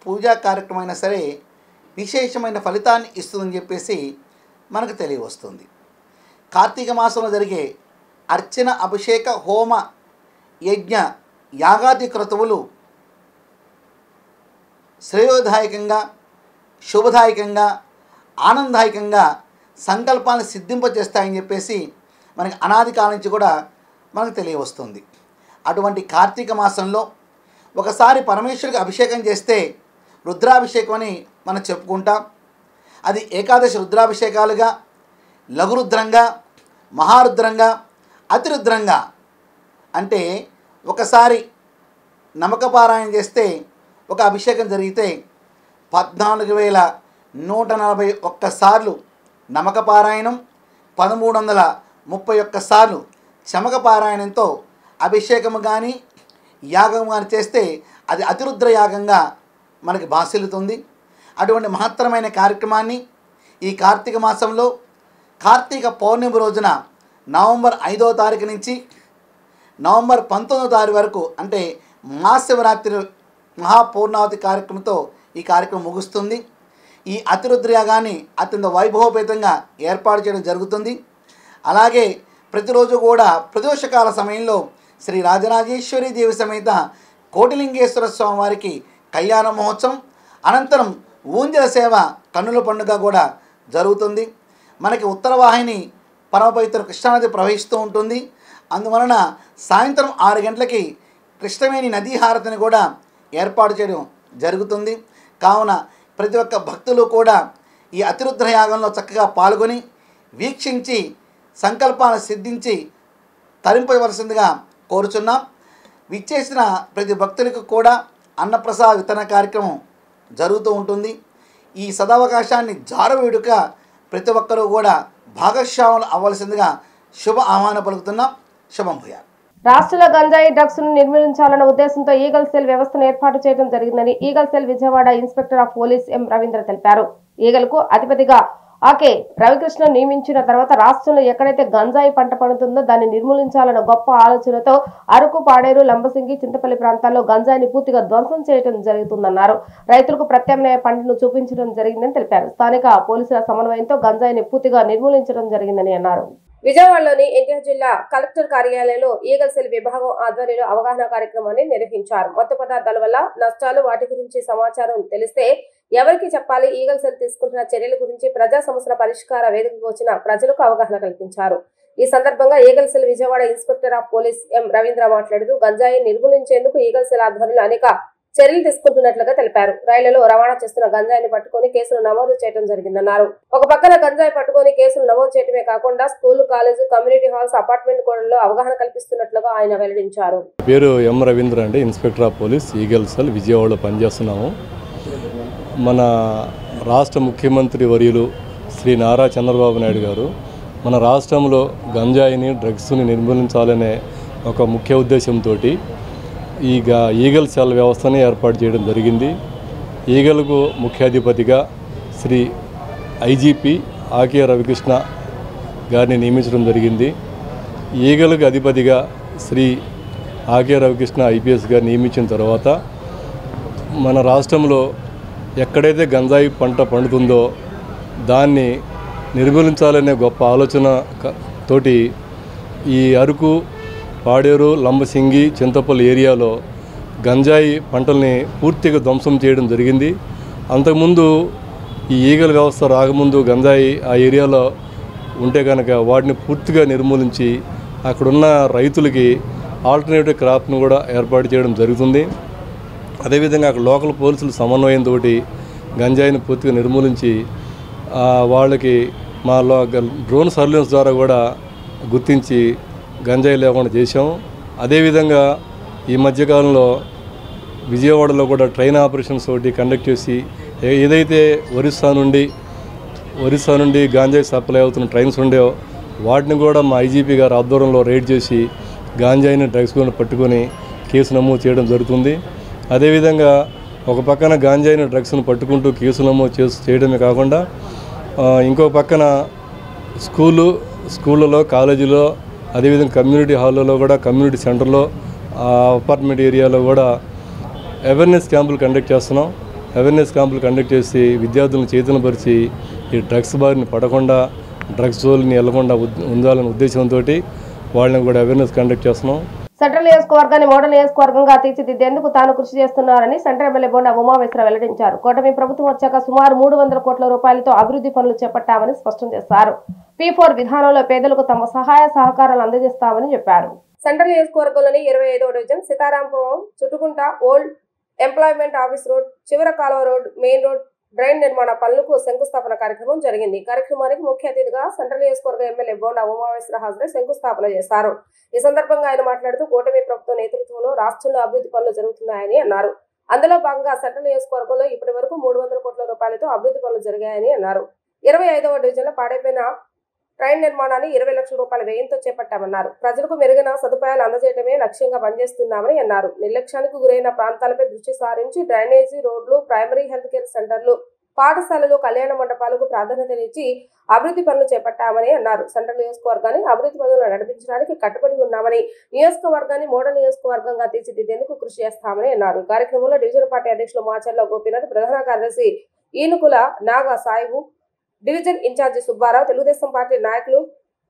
పూజా కార్యక్రమమైనా సరే విశేషమైన ఫలితాన్ని ఇస్తుందని చెప్పేసి మనకు తెలియవస్తుంది. కార్తీక మాసంలో జరిగే అర్చన, అభిషేక, హోమ, యజ్ఞ, యాగాది క్రతువులు శ్రేయోదాయకంగా, శుభదాయకంగా, ఆనందదాయకంగా సంకల్పాన్ని సిద్ధింపజేస్తాయని చెప్పేసి మనకి అనాది కాలం నుంచి కూడా మనకు తెలియవస్తుంది. అటువంటి కార్తీక మాసంలో ఒకసారి పరమేశ్వరుడికి అభిషేకం చేస్తే రుద్రాభిషేకం అని మనం చెప్పుకుంటాం. అది ఏకాదశి రుద్రాభిషేకాలుగా, లఘురుద్రంగా, మహారుద్రంగా, అతిరుద్రంగా, అంటే ఒకసారి నమకపారాయణ చేస్తే ఒక అభిషేకం జరిగితే 14,141 సార్లు నమకపారాయణం, 1,331 సార్లు చమకపారాయణంతో అభిషేకము కానీ యాగం కానీ చేస్తే అది అతిరుద్ర యాగంగా మనకి భాసిల్లుతుంది. అటువంటి మహత్తరమైన కార్యక్రమాన్ని ఈ కార్తీక మాసంలో కార్తీక పౌర్ణమి రోజున నవంబర్ 5వ తారీఖు నుంచి నవంబర్ 19వ తారీఖు వరకు, అంటే మహాశివరాత్రి మహాపూర్ణావతి కార్యక్రమంతో ఈ కార్యక్రమం ముగుస్తుంది. ఈ అతిరుద్ర యాగాన్ని అత్యంత వైభవపేతంగా ఏర్పాటు చేయడం జరుగుతుంది. అలాగే ప్రతిరోజు కూడా ప్రదోషకాల సమయంలో శ్రీ రాజరాజేశ్వరి దేవి సమేత కోటిలింగేశ్వర స్వామి వారికి కళ్యాణ మహోత్సవం, అనంతరం ఊంజల సేవ, కన్నుల పండుగ కూడా జరుగుతుంది. మనకి ఉత్తర వాహిని పరమపవిత్ర కృష్ణానది ప్రవహిస్తూ ఉంటుంది. అందువలన సాయంత్రం 6 గంటలకి కృష్ణవేణి నదీ హారతిని కూడా ఏర్పాటు చేయడం జరుగుతుంది. కావున ప్రతి ఒక్క భక్తులు కూడా ఈ అతిరుద్ర యాగంలో చక్కగా పాల్గొని వీక్షించి సంకల్పాలను సిద్ధించి తరింపవలసిందిగా కోరుచున్నాం. విచ్చేసిన ప్రతి భక్తులకు కూడా అన్నప్రసాద వితరణ కార్యక్రమం జరుగుతూ ఉంటుంది. ఈ సదవకాశాన్ని జారవేడుక ప్రతి ఒక్కరూ కూడా భాగస్వాములు అవ్వాల్సిందిగా శుభ ఆహ్వానం పలుకుతున్నాం. శుభం భూయాలు. రాష్ట్రంలో గంజాయి డ్రగ్స్ ను నిర్మూలించాలన్న ఉద్దేశంతో ఈగల్ సెల్ వ్యవస్థను ఏర్పాటు చేయడం జరిగిందని eagle cell Vijayawada inspector of police M Ravindra తెలిపారు. ఈగల్ కు అధిపతిగా ఆకే రవికృష్ణ నియమించిన తర్వాత రాష్ట్రంలో ఎక్కడైతే గంజాయి పంట పండుతుందో దాన్ని నిర్మూలించాలన్న గొప్ప ఆలోచనతో అరకు, పాడేరు, లంబసింగి, చింతపల్లి ప్రాంతాల్లో గంజాయిని పూర్తిగా ధ్వంసం చేయడం జరుగుతుందన్నారు. రైతులకు ప్రత్యామ్నాయ పంటను చూపించడం జరిగిందని తెలిపారు. స్థానిక పోలీసుల సమన్వయంతో గంజాయిని పూర్తిగా నిర్మూలించడం జరిగిందని అన్నారు. విజయవాడలోని ఎన్టీఆర్ జిల్లా కలెక్టర్ కార్యాలయంలో ఈగల్ సెల్ విభాగం ఆధ్వర్యంలో అవగాహన కార్యక్రమాన్ని నిర్వహించారు. మత్తు పదార్థాల వల్ల నష్టాలు, వాటి గురించి సమాచారం తెలిస్తే ఎవరికి చెప్పాలి, ఈగల్ సెల్ తీసుకుంటున్న చర్యల గురించి ప్రజా సమస్యల పరిష్కార వేదికకు వచ్చిన ప్రజలకు అవగాహన కల్పించారు. ఈ సందర్భంగా eagle cell Vijayawada inspector of police M Ravindra మాట్లాడుతూ గంజాయి నిర్మూలించేందుకు ఈగల్ సెల్ ఆధ్వర్యంలో అనేక చర్యలు తీసుకుంటున్నట్లుగా తెలిపారు. రైళ్లలో రవాణా చేస్తున్న గంజాయిని పట్టుకుని కేసులు నమోదు చేయడం జరిగిందన్నారు. ఒక పక్కన గంజాయి పట్టుకుని కేసులు నమోదు చేయడమే కాకుండా school, college, community halls, apartment కోడల్లో అవగాహన కల్పిస్తున్నట్లుగా ఆయన వెల్లడించారు. పేరు ఎం రవీంద్ర అండి, inspector of police eagle cell విజయవాడలో పనిచేస్తున్నాము. మన రాష్ట్ర ముఖ్యమంత్రి వర్యులు శ్రీ నారా చంద్రబాబు నాయుడు గారు మన రాష్ట్రంలో గంజాయిని, డ్రగ్స్ని నిర్మూలించాలనే ఒక ముఖ్య ఉద్దేశంతో ఈ ఈగల్ సెల్ వ్యవస్థని ఏర్పాటు చేయడం జరిగింది. ఈగల్కు ముఖ్యాధిపతిగా శ్రీ ఐజీపీ ఆకే రవికృష్ణ గారిని నియమించడం జరిగింది. ఈగల్కు అధిపతిగా శ్రీ ఆకే రవికృష్ణ ఐపీఎస్ గారు నియమించిన తర్వాత మన రాష్ట్రంలో ఎక్కడైతే గంజాయి పంట పండుతుందో దాన్ని నిర్మూలించాలనే గొప్ప ఆలోచన తోటి ఈ అరకు, పాడేరు, లంబసింగి, చింతపల్లి ఏరియాలో గంజాయి పంటల్ని పూర్తిగా ధ్వంసం చేయడం జరిగింది. అంతకుముందు ఈ ఈగల్ వ్యవస్థ రాకముందు గంజాయి ఆ ఏరియాలో ఉంటే కనుక వాటిని పూర్తిగా నిర్మూలించి అక్కడున్న రైతులకి ఆల్టర్నేటివ్ క్రాప్ను కూడా ఏర్పాటు చేయడం జరుగుతుంది. అదేవిధంగా అక్కడ లోకల్ పోలీసుల సమన్వయంతో గంజాయిని పూర్తిగా నిర్మూలించి వాళ్ళకి మా డ్రోన్ సర్వేలెన్స్ ద్వారా కూడా గుర్తించి గంజాయి లేకుండా చేసాం. అదేవిధంగా ఈ మధ్యకాలంలో విజయవాడలో కూడా ట్రైన్ ఆపరేషన్స్ ఒకటి కండక్ట్ చేసి ఏదైతే ఒరిస్సా నుండి గాంజాయి సప్లై అవుతున్న ట్రైన్స్ ఉండేవో వాటిని కూడా మా ఐజీపీ గారు ఆధ్వర్యంలో రైడ్ చేసి గాంజాయిని డ్రగ్స్ కూడా పట్టుకొని కేసు నమోదు చేయడం జరుగుతుంది. అదేవిధంగా ఒక పక్కన గాంజాయిని డ్రగ్స్ను పట్టుకుంటూ కేసు నమోదు చేయడమే కాకుండా ఇంకో పక్కన స్కూళ్ళలో కాలేజీలో అదేవిధంగా కమ్యూనిటీ హాల్లో కూడా కమ్యూనిటీ సెంటర్లో అపార్ట్మెంట్ ఏరియాలో కూడా అవేర్నెస్ క్యాంపులు కండక్ట్ చేస్తున్నాం. అవేర్నెస్ క్యాంపులు కండక్ట్ చేసి విద్యార్థులను చైతన్యపరిచి ఈ డ్రగ్స్ బారిని పడకుండా డ్రగ్స్ జోలిని వెళ్లకుండా ఉండాలనే ఉద్దేశంతో వాళ్ళని కూడా అవేర్నెస్ కండక్ట్ చేస్తున్నాం. సెంట్రల్ నియోజకవర్గాన్ని మోడల్ నియోజకవర్గంగా తీర్చిదిద్దేందుకు తాను కృషి చేస్తున్నారని సెంట్రల్ ఎమ్మెల్యే బోండా ఉమామేశ్వర వెల్లడించారు. కూటమి ప్రభుత్వం వచ్చాక సుమారు 300 కోట్ల రూపాయలతో అభివృద్ధి పనులు చేపట్టామని స్పష్టం చేశారు. P4 విధానంలో పేదలకు తమ సహాయ సహకారాలు అందజేస్తామని చెప్పారు. సెంట్రల్ నియోజకవర్గంలోని 25వ division Sitarampuram చుట్టుకుంట old employment office road, చివర కాలువ రోడ్, మెయిన్ రోడ్ డ్రైన్ నిర్మాణ పనులకు శంకుస్థాపన కార్యక్రమం జరిగింది. కార్యక్రమానికి ముఖ్య అతిథిగా సెంట్రల్ నియోజకవర్గ ఎమ్మెల్యే బోండా ఉమామేశ్వర హాజరై శంకుస్థాపన చేశారు. ఈ సందర్భంగా ఆయన మాట్లాడుతూ కూటమి ప్రభుత్వ నేతృత్వంలో రాష్ట్రంలో అభివృద్ధి పనులు జరుగుతున్నాయని అన్నారు. అందులో భాగంగా సెంట్రల్ నియోజకవర్గంలో ఇప్పటి వరకు 300 కోట్ల రూపాయలతో అభివృద్ధి పనులు జరిగాయని అన్నారు. 25వ డివిజన్లో పాడైపోయిన ట్రైన్ నిర్మాణాన్ని 20 లక్షల రూపాయల వ్యయంతో చేపట్టామన్నారు. ప్రజలకు మెరుగైన సదుపాయాలు అందజేయడమే లక్ష్యంగా పనిచేస్తున్నామని అన్నారు. నిర్లక్ష్యానికి గురైన ప్రాంతాలపై దృష్టి సారించి డ్రైనేజీ, రోడ్లు, ప్రైమరీ హెల్త్ కేర్ సెంటర్లు, పాఠశాలలు, కళ్యాణ మండపాలకు ప్రాధాన్యతనిచ్చి అభివృద్ధి పనులు చేపట్టామని అన్నారు. సెంట్రల్ నియోజకవర్గాన్ని అభివృద్ధి పనులు నడిపించడానికి కట్టుబడి ఉన్నామని, నియోజకవర్గాన్ని మోడల్ నియోజకవర్గంగా తీర్చిదిద్దేందుకు కృషి చేస్తామని అన్నారు. కార్యక్రమంలో డివిజన్ పార్టీ అధ్యక్షులు మాచర్ల గోపీనాథ్, ప్రధాన కార్యదర్శి Enukula Naga Saibu, division incharge Subbarao, Telugu Desam party నాయకులు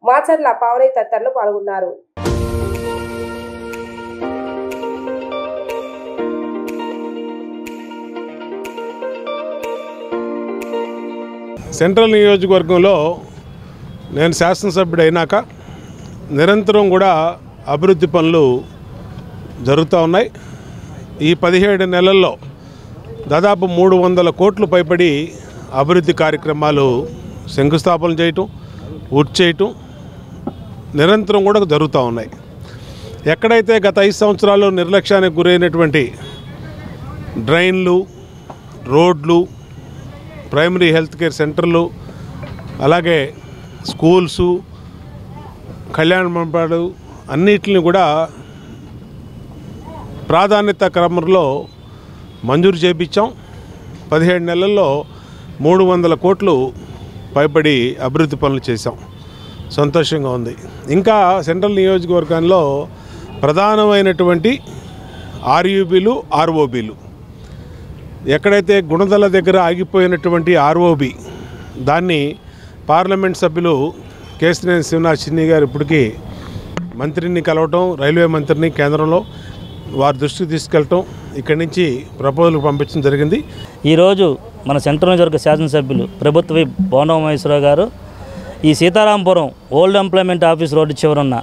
మాచర్ల పావని తదితరులు పాల్గొన్నారు. సెంట్రల్ నియోజకవర్గంలో నేను శాసనసభ్యుడు అయినాక నిరంతరం కూడా అభివృద్ధి పనులు జరుగుతూ ఉన్నాయి. ఈ 17 నెలల్లో దాదాపు 300 కోట్లు పైబడి అభివృద్ధి కార్యక్రమాలు శంకుస్థాపన చేయటం, పూర్తి చేయటం నిరంతరం కూడా జరుగుతూ ఉన్నాయి. ఎక్కడైతే గత 5 సంవత్సరాలు నిర్లక్ష్యానికి గురైనటువంటి డ్రైన్లు, రోడ్లు, ప్రైమరీ హెల్త్ కేర్ సెంటర్లు, అలాగే స్కూల్సు, కళ్యాణ మండపాలు అన్నిటిని కూడా ప్రాధాన్యత క్రమంలో మంజూరు చేయించాం. 17 నెలల్లో 300 కోట్లు పైబడి అభివృద్ధి పనులు చేశాం. సంతోషంగా ఉంది. ఇంకా సెంట్రల్ నియోజకవర్గంలో ప్రధానమైనటువంటి ఆర్యూబీలు, ఆర్ఓబీలు, ఎక్కడైతే గుణదల దగ్గర ఆగిపోయినటువంటి ఆర్ఓబి దాన్ని పార్లమెంట్ సభ్యులు కేశినేని శివనాథ్ చిన్ని గారు ఇప్పటికీ మంత్రిని కలవటం, రైల్వే మంత్రిని కేంద్రంలో వారి దృష్టికి తీసుకెళ్ళటం, ఇక్కడి నుంచి ప్రపోజల్ పంపించడం జరిగింది. ఈరోజు మన సెంట్రల్ నియోజకవర్గ శాసనసభ్యులు ప్రభుత్వ బోండా ఉమామేశ్వరరావు గారు ఈ Sitarampuram old employment office road చివరున్న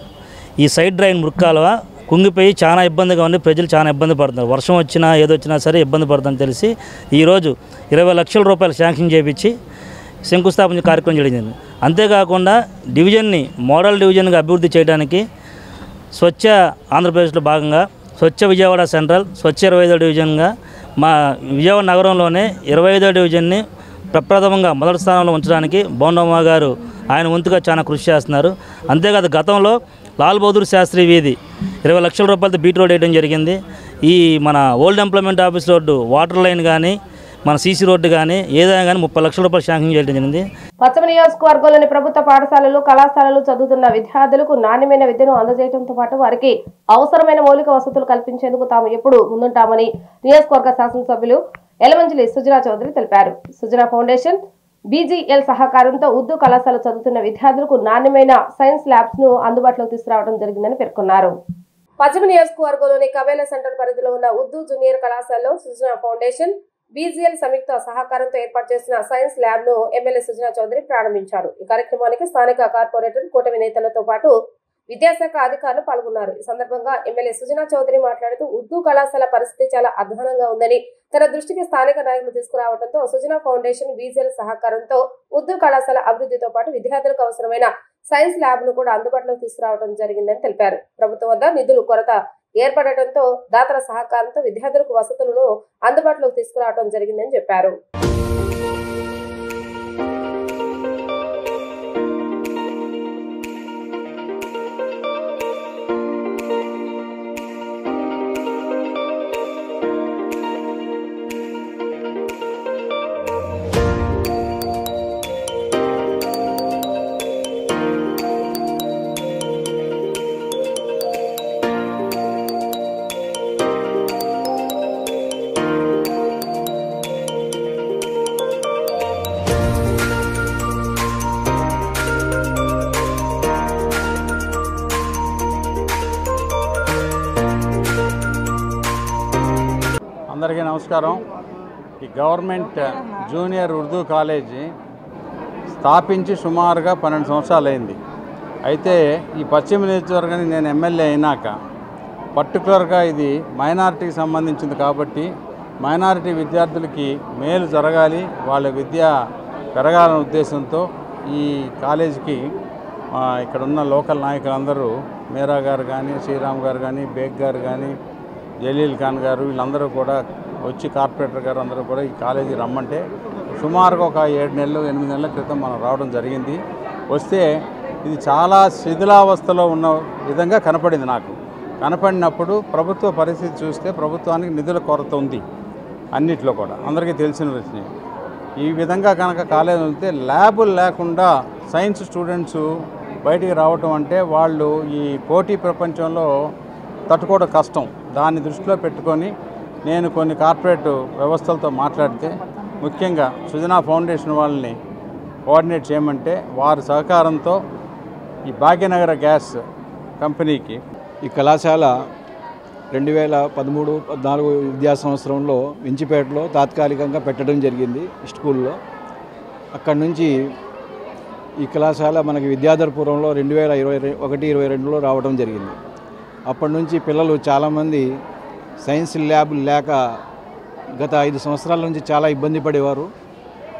ఈ సైడ్ డ్రైన్ మురుక్కాలువ కుంగిపోయి చాలా ఇబ్బందిగా ఉంది. ప్రజలు చాలా ఇబ్బంది పడుతున్నారు. వర్షం వచ్చినా ఏదొచ్చినా సరే ఇబ్బంది పడుతుందని తెలిసి ఈరోజు 20 లక్షల రూపాయలు శాంక్షన్ చేయించి శంకుస్థాపన కార్యక్రమం జరిగింది. అంతేకాకుండా డివిజన్ని మోడల్ డివిజన్గా అభివృద్ధి చేయడానికి స్వచ్ఛ ఆంధ్రప్రదేశ్లో భాగంగా స్వచ్ఛ విజయవాడ సెంట్రల్, స్వచ్ఛ 25వ డివిజన్గా మా విజయవాడ నగరంలోనే 25వ డివిజన్ని ప్రప్రథమంగా మొదటి స్థానంలో ఉంచడానికి బోండమ్మ గారు ఆయన వంతుగా చాలా కృషి చేస్తున్నారు. అంతేకాదు గతంలో లాల్ బహదూర్ శాస్త్రి వీధి 20 లక్షల రూపాయలతో బీట్ రోడ్ వేయడం జరిగింది. ఈ మన old employment office road, water line కానీ, మన సీసీ రోడ్డు కానీ ఏదైనా కానీ 30 లక్షల రూపాయలు శాంక్షన్ చేయడం జరిగింది. పశ్చిమ నియోజకవర్గంలోని ప్రభుత్వ పాఠశాలలు, కళాశాలలు చదువుతున్న విద్యార్థులకు నాణ్యమైన విద్యను అందజేయడంతో పాటు వారికి అవసరమైన మౌలిక వసతులు కల్పించేందుకు తాము ఎప్పుడు ముందుంటామని నియోజకవర్గ శాసనసభ్యులు యలమంచిలి సుజనా చౌదరి తెలిపారు. సుజనా ఫౌండేషన్, BGL సహకారంతో ఉర్దూ కళాశాల చదువుతున్న విద్యార్థులకు నాణ్యమైన సైన్స్ ల్యాబ్స్ ను అందుబాటులోకి తీసుకురావడం జరిగిందని పేర్కొన్నారు. పశ్చిమ నియోజకవర్గంలోని కవేల సెంటర్ పరిధిలో ఉన్న ఉర్దూ జూనియర్ కళాశాలలో సుజనా ఫౌండేషన్, BGL సంయుక్త సహకారంతో ఏర్పాటు చేసిన సైన్స్ ల్యాబ్ ను ఎమ్మెల్యే సుజనా చౌదరి ప్రారంభించారు. ఈ కార్యక్రమానికి స్థానిక కార్పొరేటర్, కూటమి నేతలతో పాటు విద్యాశాఖ అధికారులు పాల్గొన్నారు. ఈ సందర్భంగా ఎమ్మెల్యే సుజనా చౌదరి మాట్లాడుతూ ఉర్దూ కళాశాల పరిస్థితి చాలా అధ్వానంగా ఉందని తన దృష్టికి స్థానిక నాయకులు తీసుకురావడంతో సుజనా ఫౌండేషన్, BGL సహకారంతో ఉర్దూ కళాశాల అభివృద్ధితో పాటు విద్యార్థులకు అవసరమైన సైన్స్ ల్యాబ్ ను కూడా అందుబాటులోకి తీసుకురావడం జరిగిందని తెలిపారు. ప్రభుత్వం వద్ద నిధులు కొరత ఏర్పడటంతో దాతల సహకారంతో విద్యార్థులకు వసతులను అందుబాటులోకి తీసుకురావడం జరిగిందని చెప్పారు. అందరికీ నమస్కారం. ఈ గవర్నమెంట్ జూనియర్ ఉర్దూ కాలేజీ స్థాపించి సుమారుగా 12 సంవత్సరాలు అయింది. అయితే ఈ పశ్చిమ నియోజకవర్గానికి నేను ఎమ్మెల్యే అయినాక పర్టికులర్గా ఇది మైనారిటీకి సంబంధించింది కాబట్టి మైనారిటీ విద్యార్థులకి మేలు జరగాలి, వాళ్ళ విద్య పెరగాలనే ఉద్దేశంతో ఈ కాలేజీకి ఇక్కడ ఉన్న లోకల్ నాయకులందరూ మీరా గారు కానీ, శ్రీరామ్ గారు కానీ, బేగ్ గారు కానీ, జలీల్ ఖాన్ గారు వీళ్ళందరూ కూడా వచ్చి కార్పొరేటర్ గారు అందరూ కూడా ఈ కాలేజీ రమ్మంటే సుమారుగా ఒక 7 నెలలు 8 నెలల క్రితం మనం రావడం జరిగింది. వస్తే ఇది చాలా శిథిలావస్థలో ఉన్న విధంగా కనపడింది. నాకు కనపడినప్పుడు ప్రభుత్వ పరిస్థితి చూస్తే ప్రభుత్వానికి నిధుల కొరత ఉంది అన్నిట్లో కూడా, అందరికీ తెలిసిన విషయం. ఈ విధంగా కనుక కాలేజీ వెళ్తే ల్యాబులు లేకుండా సైన్స్ స్టూడెంట్స్ బయటికి రావటం అంటే వాళ్ళు ఈ పోటీ ప్రపంచంలో తట్టుకోవడం కష్టం. దాన్ని దృష్టిలో పెట్టుకొని నేను కొన్ని కార్పొరేట్ వ్యవస్థలతో మాట్లాడితే ముఖ్యంగా సుజనా ఫౌండేషన్ వాళ్ళని కోఆర్డినేట్ చేయమంటే వారి సహకారంతో ఈ భాగ్యనగర గ్యాస్ కంపెనీకి ఈ కళాశాల 2013-14 విద్యా సంవత్సరంలో వించిపేటలో తాత్కాలికంగా పెట్టడం జరిగింది స్కూల్లో. అక్కడి నుంచి ఈ కళాశాల మనకి విద్యాధరపురంలో 2021-22లో రావడం జరిగింది. అప్పటి నుంచి పిల్లలు చాలామంది సైన్స్ ల్యాబ్ లేక గత 5 సంవత్సరాల నుంచి చాలా ఇబ్బంది పడేవారు.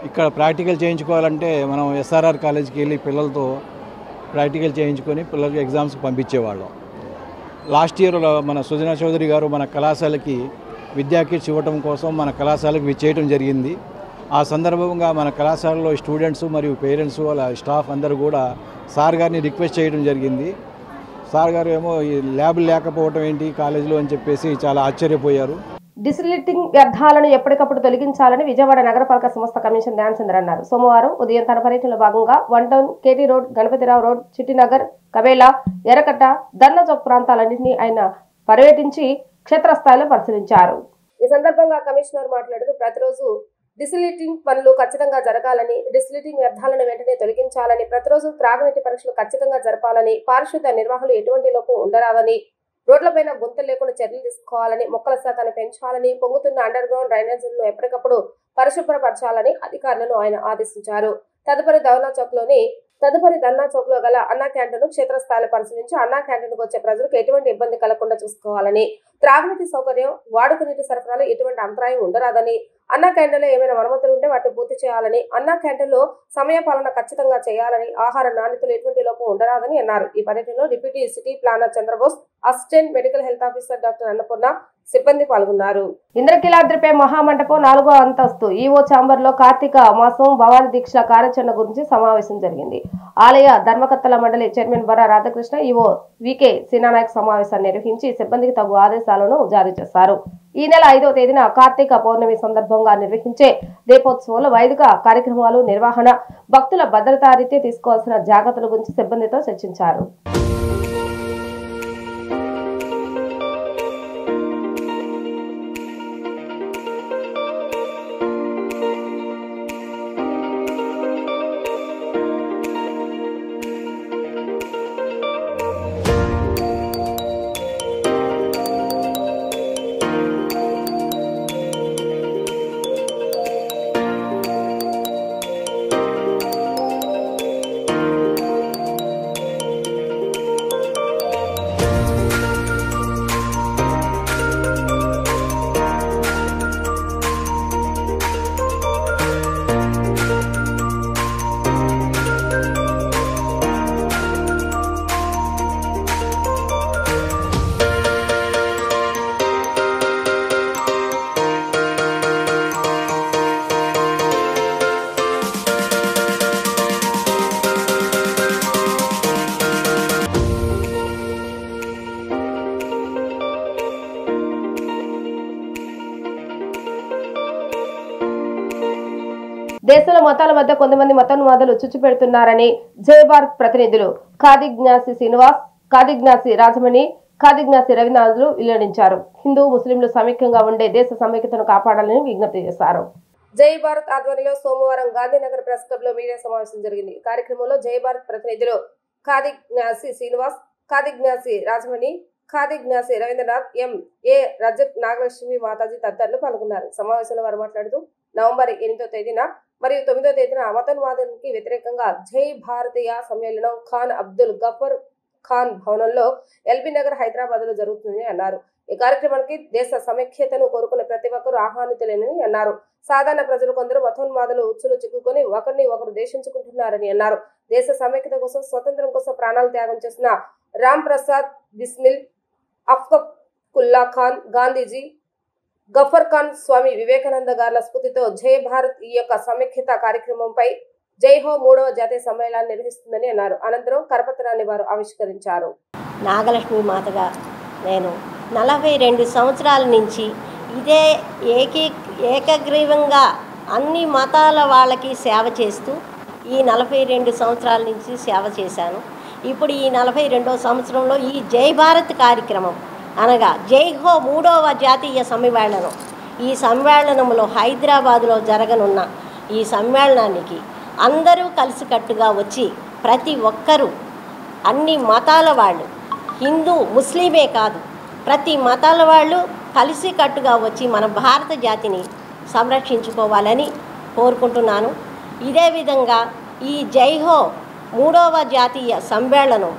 ఇక్కడ ప్రాక్టికల్ చేయించుకోవాలంటే మనం ఎస్ఆర్ఆర్ కాలేజీకి వెళ్ళి పిల్లలతో ప్రాక్టికల్ చేయించుకొని పిల్లలకి ఎగ్జామ్స్కి పంపించేవాళ్ళం. లాస్ట్ ఇయర్ మన సుజనా చౌదరి గారు మన కళాశాలకి విద్యా కిట్స్ ఇవ్వటం కోసం మన కళాశాలకు విచ్చేయటం జరిగింది. ఆ సందర్భంగా మన కళాశాలలో స్టూడెంట్స్ మరియు పేరెంట్స్ వాళ్ళ స్టాఫ్ అందరూ కూడా సార్ గారిని రిక్వెస్ట్ చేయడం జరిగింది. సార్ గారు ఏమో ఈ ల్యాబ్ లేకపోవడం ఏంటి కాలేజీలో అని చెప్పేసి చాలా ఆశ్చర్యపోయారు. డిస్టిలేటింగ్ వ్యర్థాలను ఎప్పటికప్పుడు తొలగించాలని విజయవాడ నగరపాలక సంస్థ కమిషనర్ ధ్యానచంద్ర అన్నారు. సోమవారం ఉదయం తన పర్యటనలో భాగంగా 1 town, KT road, Ganapathirao road, Chittinagar, Kabela, Errakatta, Dannachowk ప్రాంతాలన్నింటినీ ఆయన పర్యటించి క్షేత్రస్థాయిలో పరిశీలించారు. ఈ సందర్భంగా కమిషనర్ మాట్లాడుతూ ప్రతిరోజు డిస్టిలేటింగ్ పనులు ఖచ్చితంగా జరగాలని, డిస్టిలేటింగ్ వ్యర్థాలను వెంటనే తొలగించాలని, ప్రతిరోజు త్రాగునీటి పరీక్షలు ఖచ్చితంగా జరపాలని, పారిశుద్ధ నిర్వహణలు ఎటువంటి లోపం ఉండరాదని, రోడ్లపైన గుంతలు లేకుండా చర్యలు తీసుకోవాలని, మొక్కల శాతాన్ని పెంచాలని, పొంగుతున్న అండర్ గ్రౌండ్ డ్రైనేజీలను ఎప్పటికప్పుడు పరిశుభ్రపరచాలని అధికారులను ఆయన ఆదేశించారు. తదుపరి ధర్నా చౌక్ లో గల అన్నా క్యాంటీన్ క్షేత్రస్థాయిలో పరిశీలించి అన్నా క్యాంటీన్ కు వచ్చే ప్రజలకు ఎటువంటి ఇబ్బంది కలగకుండా చూసుకోవాలని, త్రాగునీటి సౌకర్యం, వాడుకనీటి సరఫరాలో ఎటువంటి అంతరాయం ఉండరాదని, అన్నా క్యాంటీన్ లో ఏమైనా మరమ్మతులు ఉంటే వాటిని పూర్తి చేయాలని, అన్నా క్యాంటీన్ లో సమయ పాలన ఖచ్చితంగా చేయాలని, ఆహార నాణ్యతలు ఎటువంటి లోపం ఉండరాదని అన్నారు. ఈ పర్యటనలో deputy city planner Chandrabose, assistant medical health officer doctor Annapurna, సిబ్బంది పాల్గొన్నారు. ఇంద్రకీలాద్రిపై మహామండపం 4వ అంతస్తు ఈవో ఛాంబర్ లో కార్తీక మాసం భవానీ దీక్ష కార్యాచరణ గురించి సమావేశం జరిగింది. ఆలయ ధర్మకర్తల మండలి chairman Borra Radhakrishna, EO VK Sinanayak సమావేశాన్ని నిర్వహించి సిబ్బందికి తగు ఆదేశాలను జారీ చేశారు. ఈ నెల 5వ తేదీన కార్తీక పౌర్ణమి సందర్భంగా నిర్వహించే దీపోత్సవంలో వైదిక కార్యక్రమాలు నిర్వహణ, భక్తుల భద్రతా రీత్యా తీసుకోవాల్సిన జాగ్రత్తల గురించి సిబ్బందితో చర్చించారు. దేశంలో మతాల మధ్య కొంతమంది మతోన్మాదులు చుచ్చు పెడుతున్నారని జై భారత్ ప్రతినిధులు కాదిగ్నాసి శ్రీనివాస్, కాదిగ్నాసి రాజమణి, కాదిగ్నాసి రవీంద్రనాథులు వెల్లడించారు. హిందూ ముస్లింలు సమైక్యంగా ఉండే దేశ సమైక్యతను కాపాడాలని విజ్ఞప్తి చేశారు. జై భారత్ ఆధ్వర్యంలో సోమవారం గాంధీనగర్ ప్రెస్ క్లబ్ లో మీడియా సమావేశం జరిగింది. కార్యక్రమంలో జై భారత్ ప్రతినిధులు కాదిగ్నాసి శ్రీనివాస్, కాదిగ్నాసి రాజమణి, కాదిగ్నాసి రవీంద్రనాథ్, ఎం.ఏ. రజత్, నాగలక్ష్మి మాతాజీ తదితరులు పాల్గొన్నారు. సమావేశంలో వారు మాట్లాడుతూ నవంబర్ 8వ తేదీన మరియు 9వ తేదీన మతోన్మాదానికి వ్యతిరేకంగా జై భారతీయ సమ్మేళనం ఖాన్ అబ్దుల్ గఫర్ ఖాన్ భవనంలో ఎల్బీ నగర్ హైదరాబాద్ లో జరుగుతుందని అన్నారు. ఈ కార్యక్రమానికి దేశ సమైక్యతను కోరుకున్న ప్రతి ఒక్కరూ ఆహ్వానితులేనని అన్నారు. సాధారణ ప్రజలు కొందరు మతోన్మాదులు ఉచ్చులు చిక్కుకొని ఒకరిని ఒకరు దేశించుకుంటున్నారని అన్నారు. దేశ సమైక్యత కోసం, స్వతంత్రం కోసం ప్రాణాలు త్యాగం చేసిన రామ్ ప్రసాద్ బిస్మిల్, అఫ్కఫుల్లా ఖాన్, గాంధీజీ, గఫర్ ఖాన్, స్వామి వివేకానంద గార్ల స్ఫూర్తితో జై భారత్ ఈ యొక్క సమైక్యత కార్యక్రమంపై జై హో 3వ జాతీయ సమ్మేళనాన్ని నిర్వహిస్తుందని అన్నారు. అనంతరం కరపత్రాన్ని వారు ఆవిష్కరించారు. నాగలక్ష్మి మాతగా నేను 42 సంవత్సరాల నుంచి ఇదే ఏకగ్రీవంగా అన్ని మతాల వాళ్ళకి సేవ చేస్తూ ఈ 42 సంవత్సరాల నుంచి సేవ చేశాను. ఇప్పుడు ఈ 42వ సంవత్సరంలో ఈ జై భారత్ కార్యక్రమం అనగా జై హో 3వ జాతీయ సమ్మేళనం, ఈ సమ్మేళనంలో హైదరాబాదులో జరగనున్న ఈ సమ్మేళనానికి అందరూ కలిసికట్టుగా వచ్చి ప్రతి ఒక్కరూ అన్ని మతాల వాళ్ళు, హిందూ ముస్లిమే కాదు ప్రతి మతాల వాళ్ళు కలిసికట్టుగా వచ్చి మన భారత జాతిని సంరక్షించుకోవాలని కోరుకుంటున్నాను. ఇదే విధంగా ఈ జై హో 3వ జాతీయ సమ్మేళనం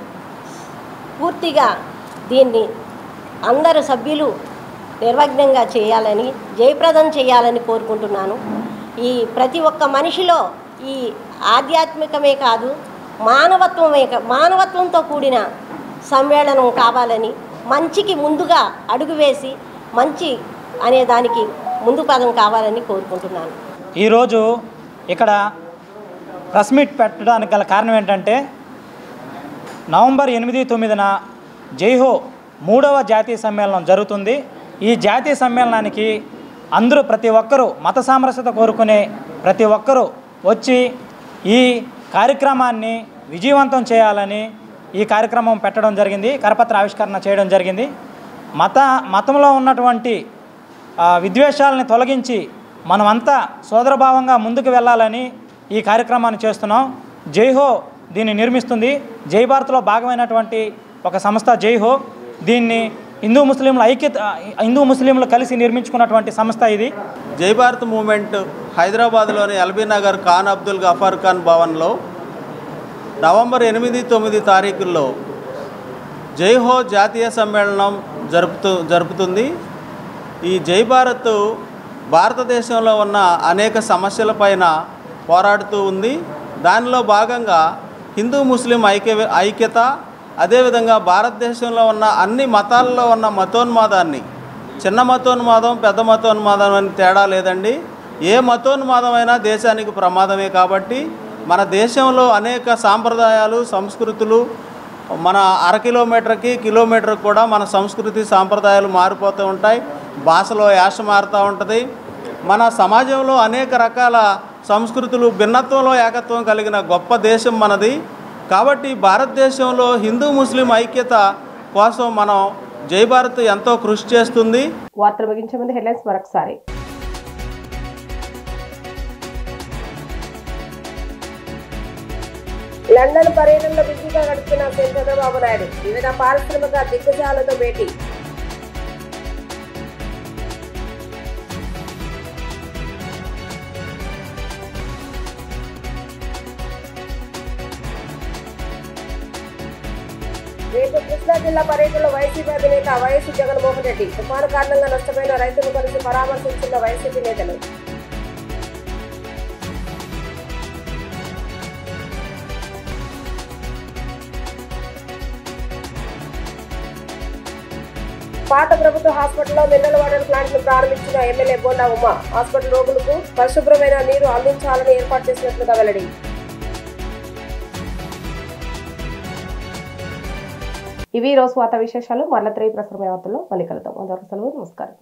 పూర్తిగా దీన్ని అందరు సభ్యులు నిర్విఘ్నంగా చేయాలని, జయప్రదం చేయాలని కోరుకుంటున్నాను. ఈ ప్రతి ఒక్క మనిషిలో ఈ ఆధ్యాత్మికమే కాదు మానవత్వంతో కూడిన సమ్మేళనం కావాలని, మంచికి ముందుగా అడుగు వేసి మంచి అనే దానికి ముందు పదం కావాలని కోరుకుంటున్నాను. ఈరోజు ఇక్కడ ప్రెస్ మీట్ పెట్టడానికి గల కారణం ఏంటంటే నవంబర్ 8, 9న జై హో 3వ జాతీయ సమ్మేళనం జరుగుతుంది. ఈ జాతీయ సమ్మేళనానికి అందరూ ప్రతి ఒక్కరూ మత సామరస్యత కోరుకునే ప్రతి ఒక్కరూ వచ్చి ఈ కార్యక్రమాన్ని విజయవంతం చేయాలని ఈ కార్యక్రమం పెట్టడం జరిగింది. కరపత్ర ఆవిష్కరణ చేయడం జరిగింది. మతంలో ఉన్నటువంటి విద్వేషాలని తొలగించి మనమంతా సోదరభావంగా ముందుకు వెళ్ళాలని ఈ కార్యక్రమాన్ని చేస్తున్నాం. జై హో దీన్ని నిర్మిస్తుంది. జై భారత్లో భాగమైనటువంటి ఒక సంస్థ జై హో. దీన్ని హిందూ ముస్లింలు కలిసి నిర్మించుకున్నటువంటి సంస్థ ఇది. జై భారత్ మూమెంట్ హైదరాబాద్లోని ఎల్బీ నగర్ ఖాన్ అబ్దుల్ గఫర్ ఖాన్ భవన్లో నవంబర్ 8, 9 తారీఖుల్లో జై హో జాతీయ సమ్మేళనం జరుపుతుంది. ఈ జై భారత్ భారతదేశంలో ఉన్న అనేక సమస్యలపైన పోరాడుతూ ఉంది. దానిలో భాగంగా హిందూ ముస్లిం ఐక్యత, అదేవిధంగా భారతదేశంలో ఉన్న అన్ని మతాల్లో ఉన్న మతోన్మాదాన్ని, చిన్న మతోన్మాదం పెద్ద మతోన్మాదం అని తేడా లేదండి, ఏ మతోన్మాదమైనా దేశానికి ప్రమాదమే. కాబట్టి మన దేశంలో అనేక సాంప్రదాయాలు, సంస్కృతులు, మన కిలోమీటర్కి కూడా మన సంస్కృతి సాంప్రదాయాలు మారిపోతూ ఉంటాయి. భాషలో యాస మారుతూ ఉంటుంది. మన సమాజంలో అనేక రకాల సంస్కృతులు, భిన్నత్వంలో ఏకత్వం కలిగిన గొప్ప దేశం మనది. కాబట్టి భారతదేశంలో హిందూ ముస్లిం ఐక్యత కోసం మనం జై భారత్ ఎంతో కృషి చేస్తుంది. వార్తలు ముగించే ముందు హెడ్లైన్స్ మరొకసారి. లండన్ పర్యటనలో బిజీగా గడుపుతున్న సీఎం చంద్రబాబు నాయుడు వివిధ పారిశ్రామిక దిగ్గజాలతో భేటీ. రేపు కృష్ణా జిల్లా పర్యటనలో వైసీపీ అధినేత వైఎస్ జగన్మోహన్ రెడ్డి. తుఫాను కారణంగా నష్టపోయిన రైతులను కలిసి పరామర్శించిన వైసీపీ నేతలు. పాత ప్రభుత్వ హాస్పిటల్లో మినరల్ వాటర్ ప్లాంట్ ను ప్రారంభించిన ఎమ్మెల్యే బోండా ఉమ. హాస్పిటల్ రోగులకు పరిశుభ్రమైన నీరు అందించాలని ఏర్పాటు చేసినట్లుగా వెల్లడి. ఇవి రోజు వార్తా విశేషాలు. మరల 3 ప్రసారమైన వార్తల్లో మళ్ళీ కలుద్దాం. అందరికీ సెలవు. నమస్కారం.